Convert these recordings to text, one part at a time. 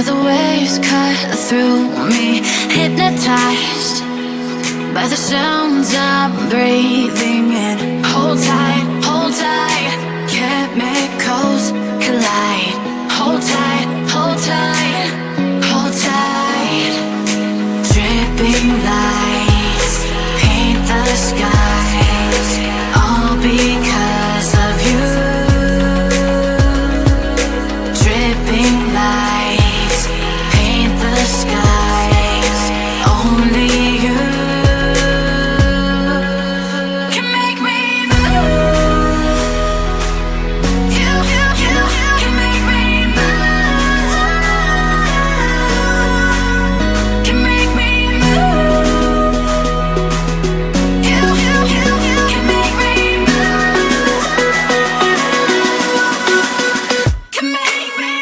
the waves cut through me, hypnotized by the sounds I'm breathing in. Hold tight, hold tight, chemicals collide. Hold tight, hold tight, hold tight. Dripping lights paint the skies, all because of you. Dripping lights paint the skies, only you can make me move. You can make me move. Can make me move. You can make me move. Can make me.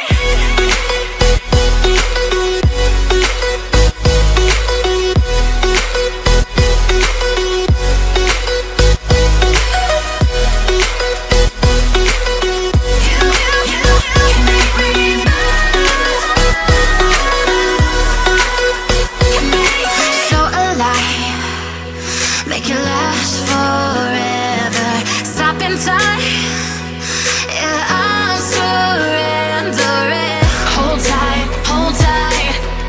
So alive, make it last forever. Stop in time, yeah, I'm surrendering. Hold tight,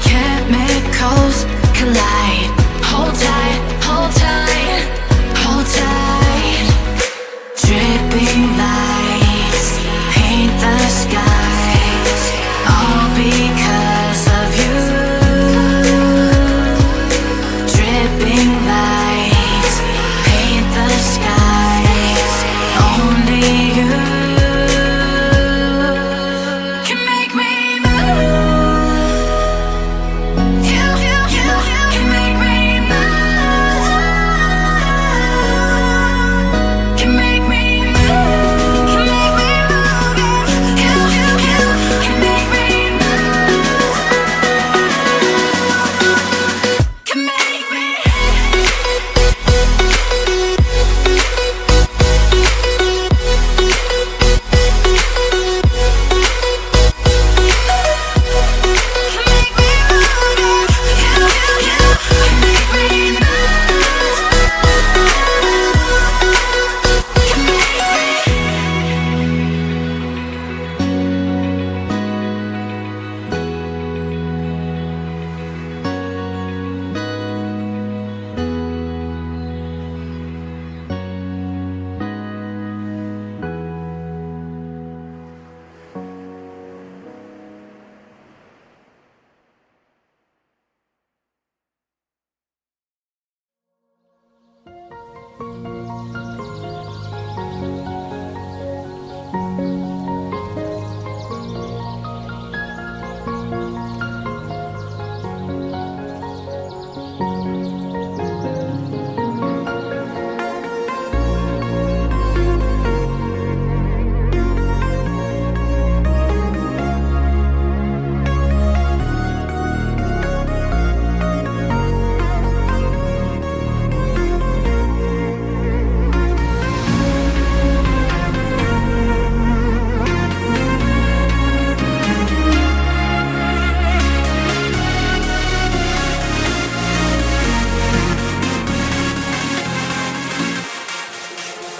chemicals collide. Hold tight, hold tight, hold tight. Dripping lights paint the skies, all because of you. Dripping lights paint the skies, only you can make me move. You can make me move. Can make me move. Can make me move. You can make me move. Can make me.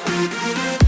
We'll be right back.